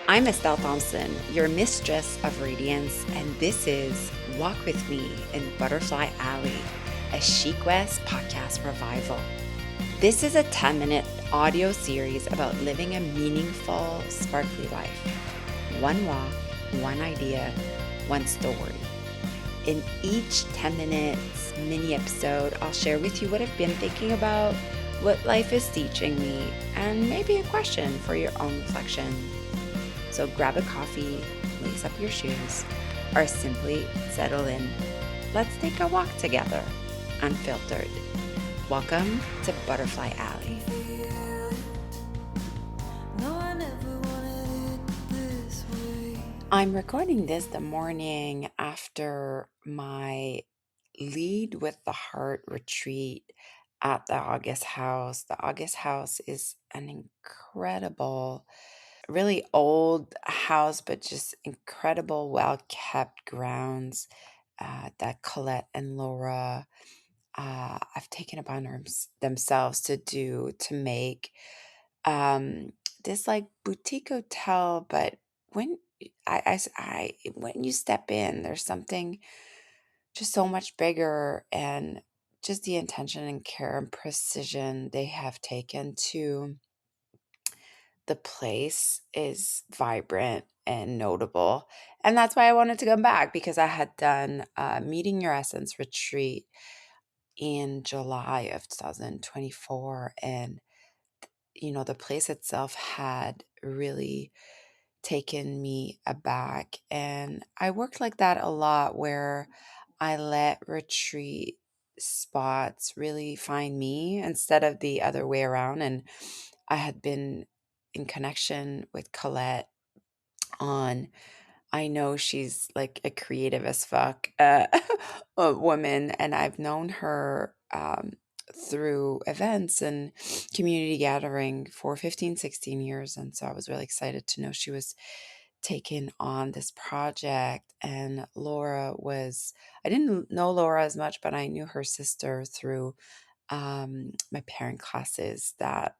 I'm Estelle Thomson, your mistress of radiance, and this is Walk With Me in Butterfly Alley, a Chic West podcast revival. This is a 10-minute audio series about living a meaningful, sparkly life. One walk, one idea, one story. In each 10 minutes mini episode, I'll share with you what I've been thinking about, what life is teaching me, and maybe a question for your own reflection. So grab a coffee, lace up your shoes, or simply settle in. Let's take a walk together, unfiltered. Welcome to Butterfly Alley. I'm recording this the morning after my Lead with the Heart retreat at the August House. The August House is an incredible, really old house, but just incredible, well-kept grounds that Colette and Laura have taken upon themselves to make um, this like boutique hotel. But when when you step in, there's something just so much bigger, and just the intention and care and precision they have taken to the place is vibrant and notable. And that's why I wanted to come back, because I had done a Meeting Your Essence retreat in July of 2024. And, the place itself had really taken me aback. And I worked like that a lot, where I let retreat spots really find me instead of the other way around. And I had been in connection with Colette on, I know she's like a creative as fuck a woman, and I've known her through events and community gathering for 15, 16 years. And so I was really excited to know she was taking on this project. And I didn't know Laura as much, but I knew her sister through my parent classes. That,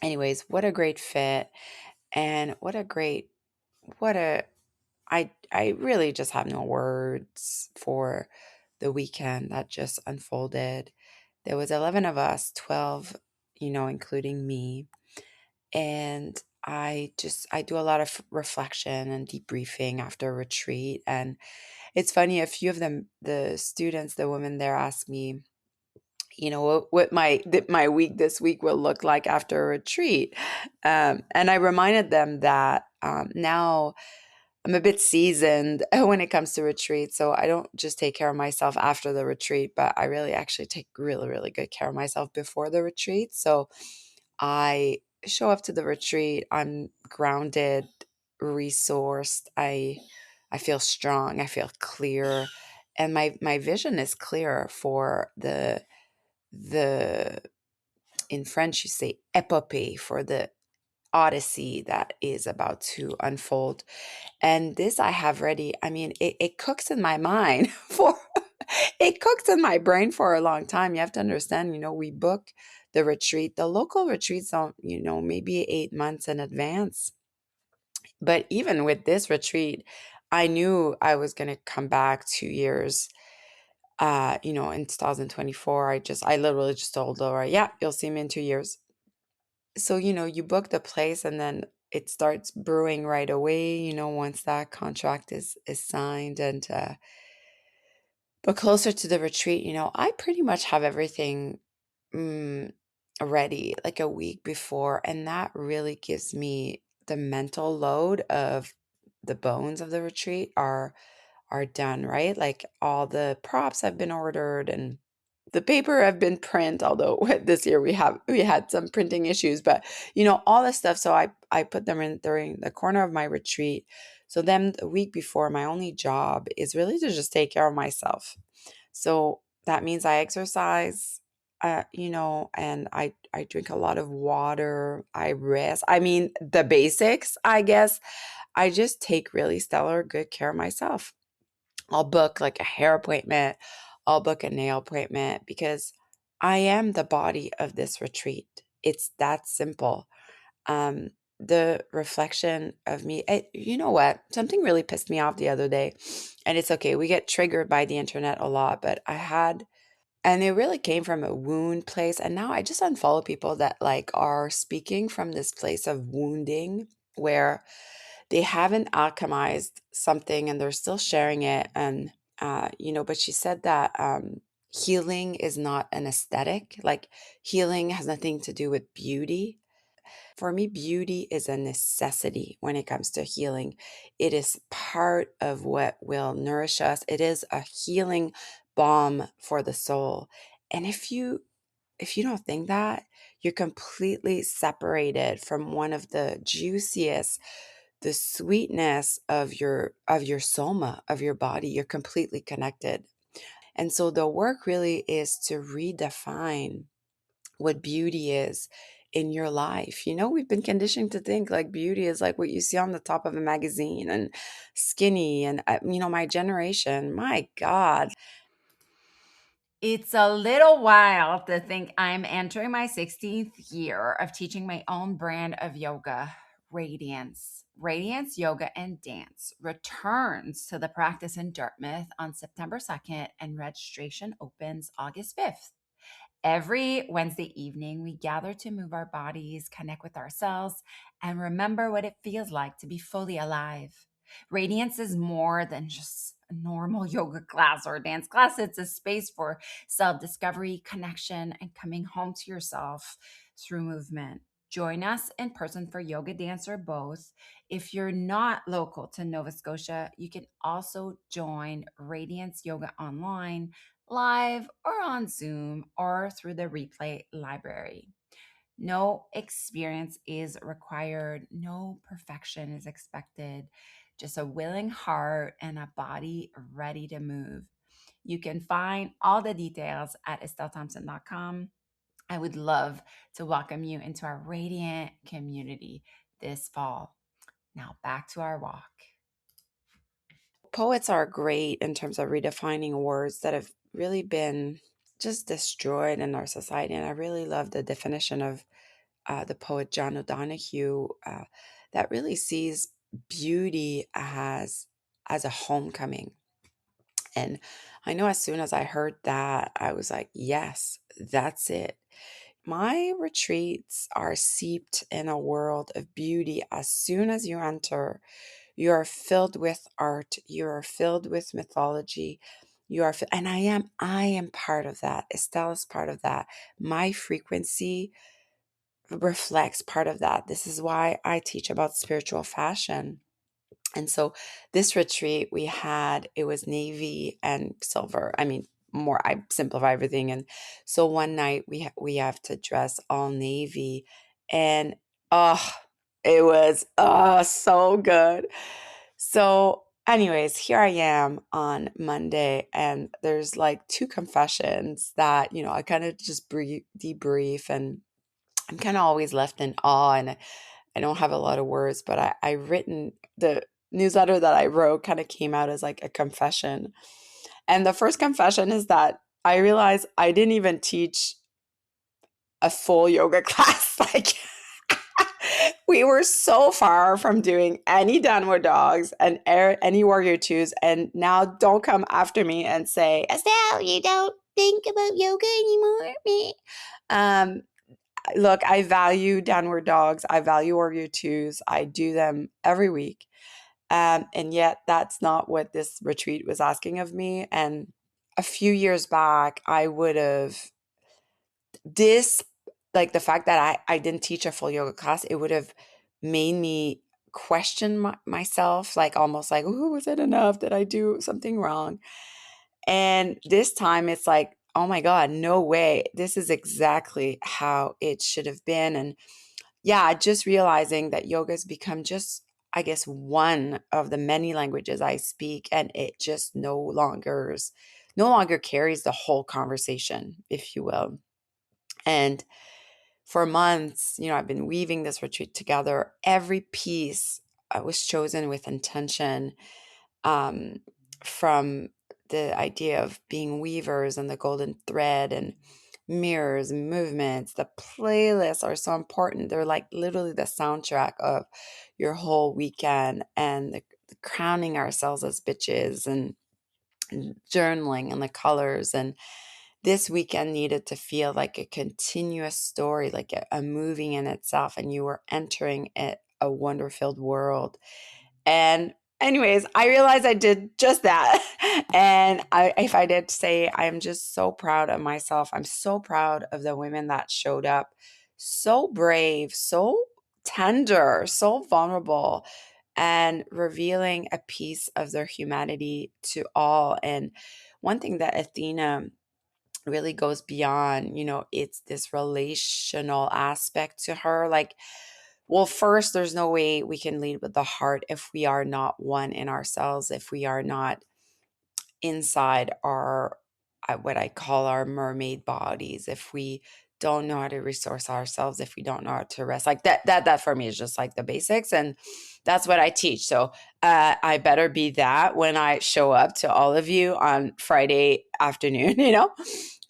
anyways, what a great fit. And what a I really just have no words for the weekend that just unfolded. There was 11 of us, 12, including me. And I do a lot of reflection and debriefing after a retreat. And it's funny, a few of them, the students, the women there, asked me, what my week this week will look like after a retreat. And I reminded them that now I'm a bit seasoned when it comes to retreats. So I don't just take care of myself after the retreat, but I really actually take really, really good care of myself before the retreat. So I show up to the retreat, I'm grounded, resourced. I feel strong, I feel clear, and my vision is clear for the in French you say epopee, for the odyssey that is about to unfold. And this I have ready. I mean, it cooks in my mind for it cooks in my brain for a long time. You have to understand, we book the retreat. The local retreats don't, maybe 8 months in advance. But even with this retreat, I knew I was going to come back 2 years. In 2024, I literally just told Laura, yeah, you'll see me in 2 years. So, you book the place, and then it starts brewing right away, once that contract is signed. And but closer to the retreat, I pretty much have everything mm, ready like a week before. And that really gives me the mental load of the bones of the retreat are done, right? Like all the props have been ordered, and the paper have been print, although this year we had some printing issues. But all this stuff. So I put them in during the corner of my retreat. So then the week before, my only job is really to just take care of myself. So that means I exercise, and I drink a lot of water, I rest. I mean, the basics, I guess. I just take really stellar good care of myself. I'll book like a hair appointment, I'll book a nail appointment, because I am the body of this retreat. It's that simple. the reflection of me. You know what? Something really pissed me off the other day, and it's okay. We get triggered by the internet a lot, but and it really came from a wound place. And now I just unfollow people that like are speaking from this place of wounding where they haven't alchemized something and they're still sharing it. And, but she said that healing is not an aesthetic. Like healing has nothing to do with beauty. For me, beauty is a necessity when it comes to healing. It is part of what will nourish us. It is a healing balm for the soul. And if you don't think that, you're completely separated from one of the juiciest, the sweetness of your soma, of your body. You're completely connected. And so the work really is to redefine what beauty is in your life. We've been conditioned to think like beauty is like what you see on the top of a magazine and skinny. And, my generation, my God. It's a little wild to think I'm entering my 16th year of teaching my own brand of yoga, Radiance. Radiance Yoga and Dance returns to the practice in Dartmouth on September 2nd, and registration opens August 5th. Every Wednesday evening, we gather to move our bodies, connect with ourselves, and remember what it feels like to be fully alive. Radiance is more than just a normal yoga class or dance class. It's a space for self discovery, connection, and coming home to yourself through movement. Join us in person for yoga, dance, or both. If you're not local to Nova Scotia, you can also join Radiance Yoga online, live or on Zoom, or through the replay library. No experience is required, no perfection is expected, just a willing heart and a body ready to move. You can find all the details at estellethomson.com. I would love to welcome you into our radiant community this fall. Now back to our walk. Poets are great in terms of redefining words that have really been just destroyed in our society. And I really love the definition of the poet John O'Donohue that really sees beauty as a homecoming. And I know as soon as I heard that, I was like, yes, that's it. My retreats are seeped in a world of beauty. As soon as you enter, you are filled with art, you are filled with mythology. And I am part of that. Estelle is part of that. My frequency reflects part of that. This is why I teach about spiritual fashion. And so this retreat we had, it was navy and silver. I mean, more I simplify everything. And so one night we have to dress all navy, and oh, it was so good. So anyways, here I am on Monday, and there's like two confessions that, I kind of just debrief, and I'm kind of always left in awe, and I don't have a lot of words, but I written the newsletter that I wrote kind of came out as like a confession. And the first confession is that I realized I didn't even teach a full yoga class. Like we were so far from doing any downward dogs and any warrior twos. And now don't come after me and say, Estelle, you don't think about yoga anymore. Me. Um, Look, I value downward dogs. I value warrior twos. I do them every week. And yet that's not what this retreat was asking of me. And a few years back, I would have this, like the fact that I didn't teach a full yoga class, it would have made me question myself, like almost like, oh, was it enough? Did I do something wrong? And this time it's like, oh my God, no way. This is exactly how it should have been. And yeah, just realizing that yoga has become just, I guess, one of the many languages I speak, and it just no longer carries the whole conversation, if you will. And for months, I've been weaving this retreat together. Every piece was chosen with intention, um, from the idea of being weavers and the golden thread, and mirrors, movements, the playlists are so important. They're like literally the soundtrack of your whole weekend, and the crowning ourselves as bitches, and journaling and the colors. And this weekend needed to feel like a continuous story, like a movie in itself, and you were entering a wonder filled world. And anyways, I realized I did just that. And if I did say, I am just so proud of myself. I'm so proud of the women that showed up, so brave, so tender, so vulnerable, and revealing a piece of their humanity to all. And one thing that Athena really goes beyond, it's this relational aspect to her. Like, well, first, there's no way we can lead with the heart if we are not one in ourselves, if we are not inside our, what I call our mermaid bodies, if we don't know how to resource ourselves, if we don't know how to rest. Like that for me is just like the basics. And that's what I teach. So I better be that when I show up to all of you on Friday afternoon,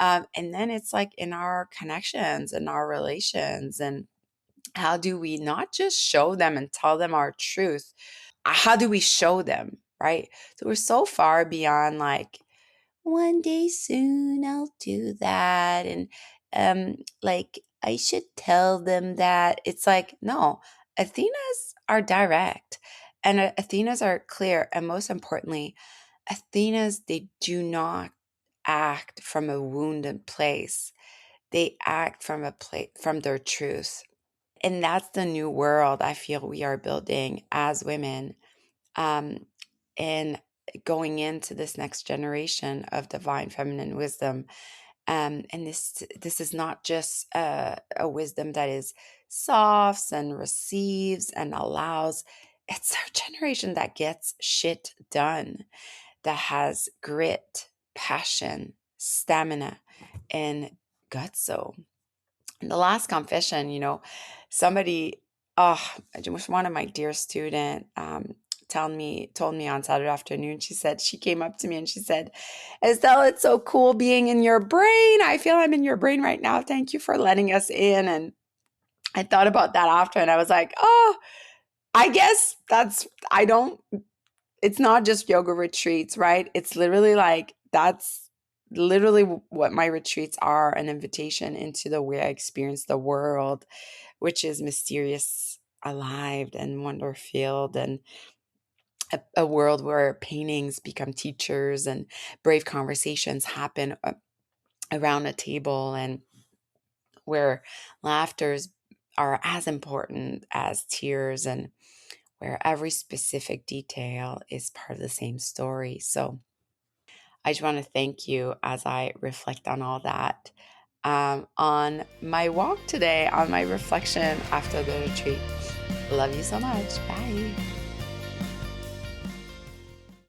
and then it's like in our connections and our relations, and how do we not just show them and tell them our truth? How do we show them, right? So we're so far beyond like, one day soon I'll do that. And like, I should tell them that. It's like, no, Athenas are direct, and Athenas are clear. And most importantly, Athenas, they do not act from a wounded place. They act from a place, from their truth. And that's the new world I feel we are building as women, um, and going into this next generation of divine feminine wisdom. And this is not just a wisdom that is soft and receives and allows. It's a generation that gets shit done, that has grit, passion, stamina, and gutso. The last confession, somebody, oh, just one of my dear student, told me on Saturday afternoon. She said, she came up to me and she said, "Estelle, it's so cool being in your brain. I feel I'm in your brain right now. Thank you for letting us in." And I thought about that after, and I was like, oh, I guess I don't, it's not just yoga retreats, right? It's literally like, that's literally what my retreats are, an invitation into the way I experience the world, which is mysterious, alive, and wonder filled, and a world where paintings become teachers and brave conversations happen around a table, and where laughters are as important as tears, and where every specific detail is part of the same story. So I just want to thank you as I reflect on all that, on my walk today, on my reflection after the retreat. Love you so much. Bye.